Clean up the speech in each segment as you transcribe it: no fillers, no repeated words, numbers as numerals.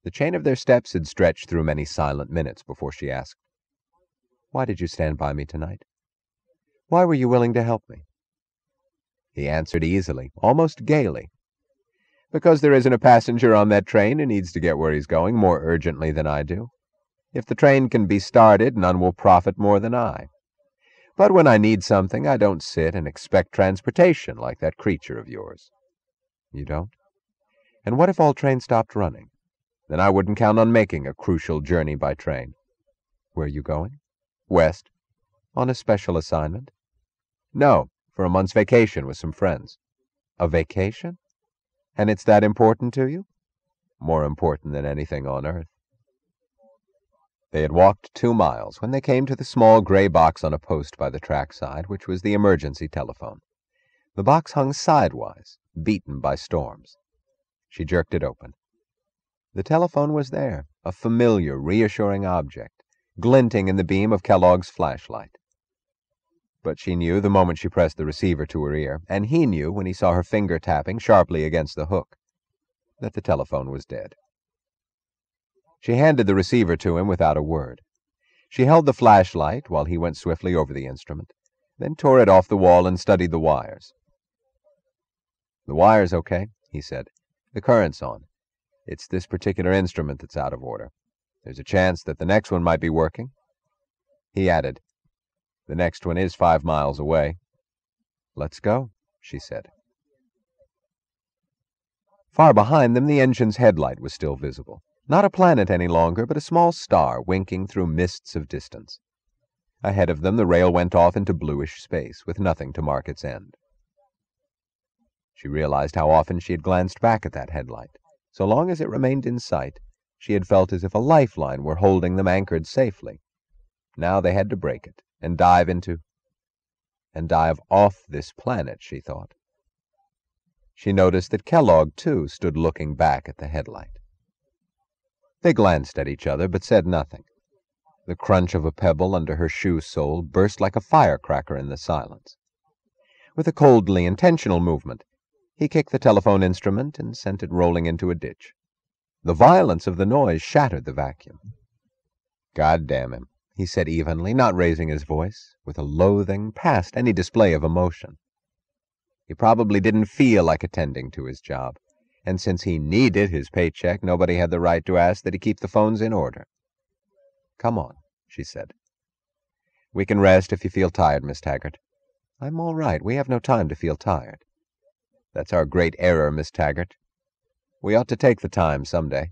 The chain of their steps had stretched through many silent minutes before she asked, "Why did you stand by me tonight? Why were you willing to help me?" He answered easily, almost gaily, "Because there isn't a passenger on that train who needs to get where he's going more urgently than I do. If the train can be started, none will profit more than I. But when I need something, I don't sit and expect transportation like that creature of yours." "You don't? And what if all trains stopped running? Then I wouldn't count on making a crucial journey by train." "Where are you going?" "West." "On a special assignment?" "No, for a month's vacation with some friends." "A vacation? And it's that important to you?" "More important than anything on earth." They had walked 2 miles when they came to the small gray box on a post by the trackside, which was the emergency telephone. The box hung sidewise, beaten by storms. She jerked it open. The telephone was there, a familiar, reassuring object, glinting in the beam of Kellogg's flashlight. But she knew the moment she pressed the receiver to her ear, and he knew when he saw her finger tapping sharply against the hook, that the telephone was dead. She handed the receiver to him without a word. She held the flashlight while he went swiftly over the instrument, then tore it off the wall and studied the wires. "The wire's okay," he said. "The current's on. It's this particular instrument that's out of order. There's a chance that the next one might be working." He added, "The next one is 5 miles away." "Let's go," she said. Far behind them, the engine's headlight was still visible. Not a planet any longer, but a small star winking through mists of distance. Ahead of them, the rail went off into bluish space, with nothing to mark its end. She realized how often she had glanced back at that headlight. So long as it remained in sight, she had felt as if a lifeline were holding them anchored safely. Now they had to break it, and dive off this planet, she thought. She noticed that Kellogg, too, stood looking back at the headlight. They glanced at each other, but said nothing. The crunch of a pebble under her shoe sole burst like a firecracker in the silence. With a coldly intentional movement, he kicked the telephone instrument and sent it rolling into a ditch. The violence of the noise shattered the vacuum. "God damn him," he said evenly, not raising his voice, with a loathing past any display of emotion. He probably didn't feel like attending to his job, and since he needed his paycheck, nobody had the right to ask that he keep the phones in order. "Come on," she said. "We can rest if you feel tired, Miss Taggart." "I'm all right. We have no time to feel tired." "That's our great error, Miss Taggart. We ought to take the time someday."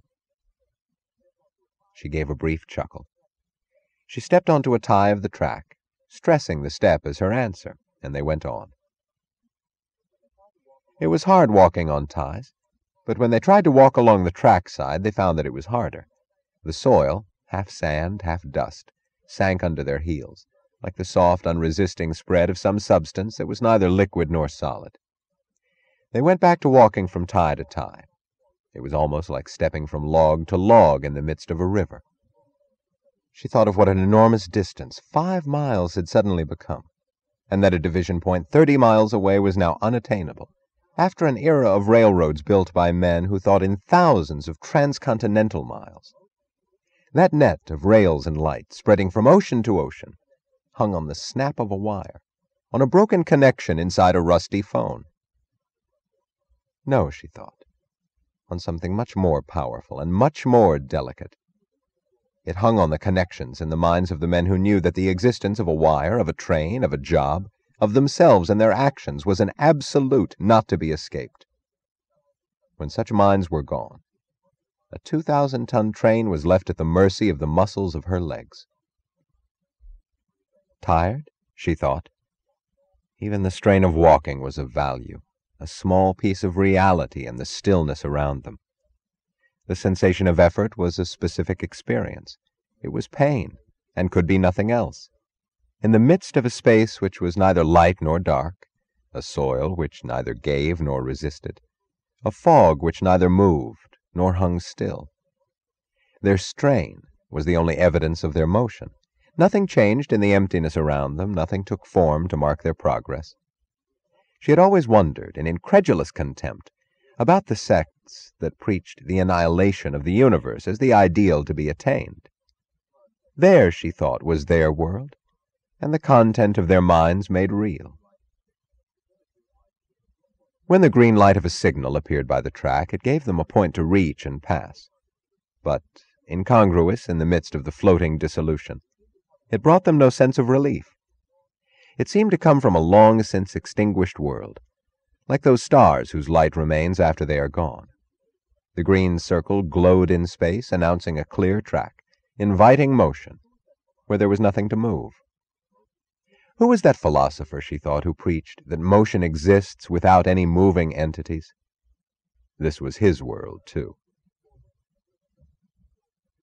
She gave a brief chuckle. She stepped onto a tie of the track, stressing the step as her answer, and they went on. It was hard walking on ties, but when they tried to walk along the trackside, they found that it was harder. The soil, half sand, half dust, sank under their heels, like the soft, unresisting spread of some substance that was neither liquid nor solid. They went back to walking from tie to tie. It was almost like stepping from log to log in the midst of a river. She thought of what an enormous distance 5 miles had suddenly become, and that a division point 30 miles away was now unattainable, after an era of railroads built by men who thought in thousands of transcontinental miles. That net of rails and light, spreading from ocean to ocean, hung on the snap of a wire, on a broken connection inside a rusty phone. No, she thought, on something much more powerful and much more delicate. It hung on the connections in the minds of the men who knew that the existence of a wire, of a train, of a job, of themselves and their actions was an absolute not to be escaped. When such minds were gone, a 2,000-ton train was left at the mercy of the muscles of her legs. Tired? She thought. Even the strain of walking was of value, a small piece of reality in the stillness around them. The sensation of effort was a specific experience. It was pain, and could be nothing else. In the midst of a space which was neither light nor dark, a soil which neither gave nor resisted, a fog which neither moved nor hung still. Their strain was the only evidence of their motion. Nothing changed in the emptiness around them, nothing took form to mark their progress. She had always wondered, in incredulous contempt, about the sects that preached the annihilation of the universe as the ideal to be attained. There, she thought, was their world, and the content of their minds made real. When the green light of a signal appeared by the track, it gave them a point to reach and pass. But, incongruous in the midst of the floating dissolution, it brought them no sense of relief. It seemed to come from a long-since extinguished world, like those stars whose light remains after they are gone. The green circle glowed in space, announcing a clear track, inviting motion, where there was nothing to move. Who was that philosopher, she thought, who preached that motion exists without any moving entities? This was his world, too.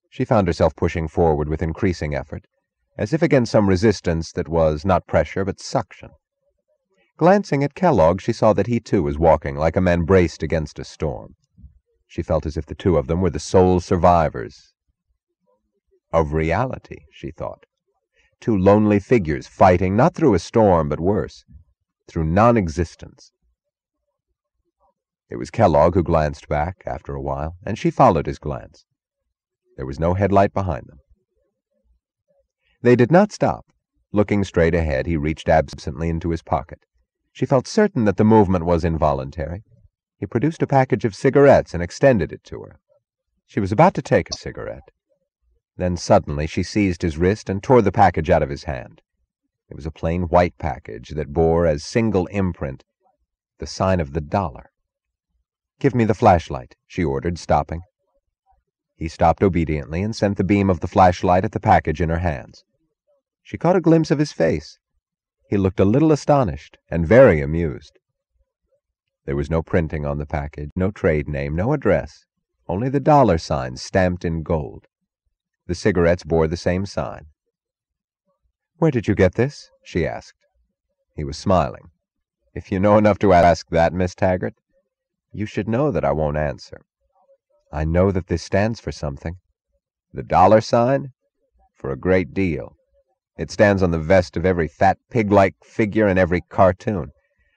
She found herself pushing forward with increasing effort, as if against some resistance that was not pressure but suction. Glancing at Kellogg, she saw that he too was walking like a man braced against a storm. She felt as if the two of them were the sole survivors of reality, she thought. Two lonely figures fighting not through a storm, but worse, through non-existence. It was Kellogg who glanced back after a while, and she followed his glance. There was no headlight behind them. They did not stop. Looking straight ahead, he reached absently into his pocket. She felt certain that the movement was involuntary. He produced a package of cigarettes and extended it to her. She was about to take a cigarette. Then suddenly she seized his wrist and tore the package out of his hand. It was a plain white package that bore as single imprint the sign of the dollar. "Give me the flashlight," she ordered, stopping. He stopped obediently and sent the beam of the flashlight at the package in her hands. She caught a glimpse of his face. He looked a little astonished and very amused. There was no printing on the package, no trade name, no address, only the dollar sign stamped in gold. The cigarettes bore the same sign. "Where did you get this?" she asked. He was smiling. "If you know enough to ask that, Miss Taggart, you should know that I won't answer. I know that this stands for something." "The dollar sign?" "For a great deal. It stands on the vest of every fat pig-like figure in every cartoon,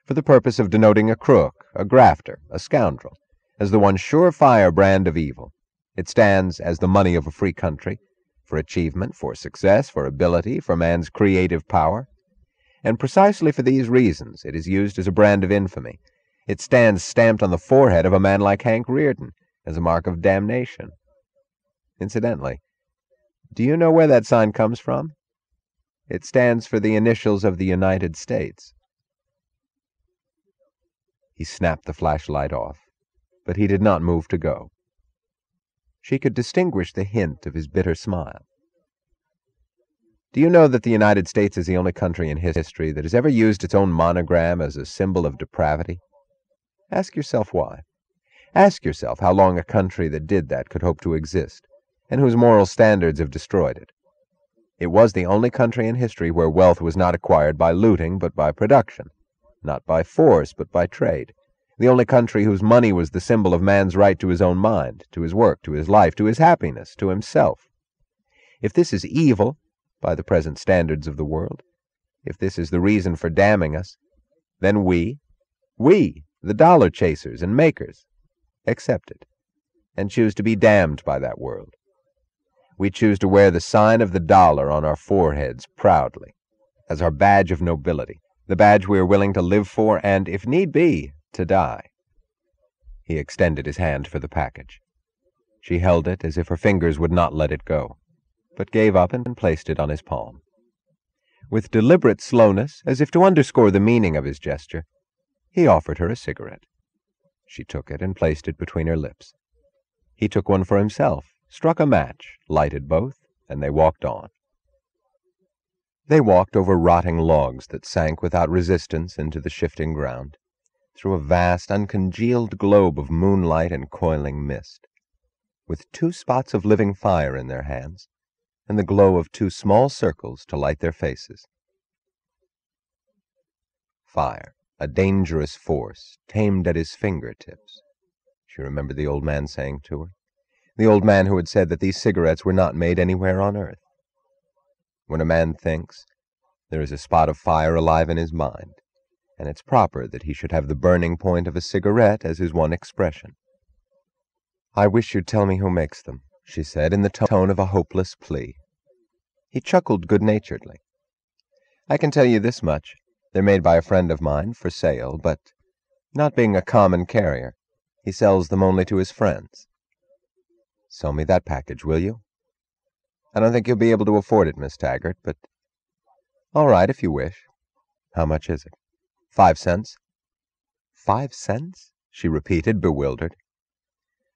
for the purpose of denoting a crook, a grafter, a scoundrel, as the one surefire brand of evil. It stands as the money of a free country, for achievement, for success, for ability, for man's creative power. And precisely for these reasons it is used as a brand of infamy. It stands stamped on the forehead of a man like Hank Rearden, as a mark of damnation. Incidentally, do you know where that sign comes from? It stands for the initials of the United States." He snapped the flashlight off, but he did not move to go. She could distinguish the hint of his bitter smile. "Do you know that the United States is the only country in history that has ever used its own monogram as a symbol of depravity? Ask yourself why. Ask yourself how long a country that did that could hope to exist, and whose moral standards have destroyed it. It was the only country in history where wealth was not acquired by looting but by production, not by force but by trade. The only country whose money was the symbol of man's right to his own mind, to his work, to his life, to his happiness, to himself. If this is evil, by the present standards of the world, if this is the reason for damning us, then we, the dollar chasers and makers, accept it, and choose to be damned by that world. We choose to wear the sign of the dollar on our foreheads proudly, as our badge of nobility, the badge we are willing to live for and, if need be, to die." He extended his hand for the package. She held it as if her fingers would not let it go, but gave up and placed it on his palm. With deliberate slowness, as if to underscore the meaning of his gesture, he offered her a cigarette. She took it and placed it between her lips. He took one for himself, struck a match, lighted both, and they walked on. They walked over rotting logs that sank without resistance into the shifting ground, through a vast, uncongealed globe of moonlight and coiling mist, with 2 spots of living fire in their hands, and the glow of 2 small circles to light their faces. Fire, a dangerous force, tamed at his fingertips, she remembered the old man saying to her, the old man who had said that these cigarettes were not made anywhere on earth. When a man thinks, there is a spot of fire alive in his mind, and it's proper that he should have the burning point of a cigarette as his one expression. "I wish you'd tell me who makes them," she said in the tone of a hopeless plea. He chuckled good-naturedly. "I can tell you this much. They're made by a friend of mine for sale, but, not being a common carrier, he sells them only to his friends." "Sell me that package, will you?" "I don't think you'll be able to afford it, Miss Taggart, but—" "All right, if you wish. How much is it?" 5 cents. 5 cents? She repeated, bewildered.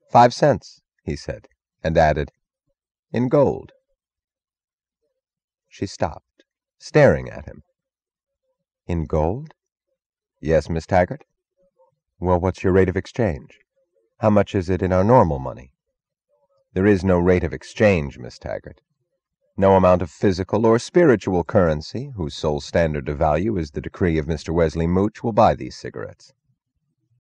5 cents, he said, and added, "In gold." She stopped, staring at him. "In gold?" "Yes, Miss Taggart." "Well, what's your rate of exchange? How much is it in our normal money?" "There is no rate of exchange, Miss Taggart. No amount of physical or spiritual currency, whose sole standard of value is the decree of Mr. Wesley Mooch, will buy these cigarettes.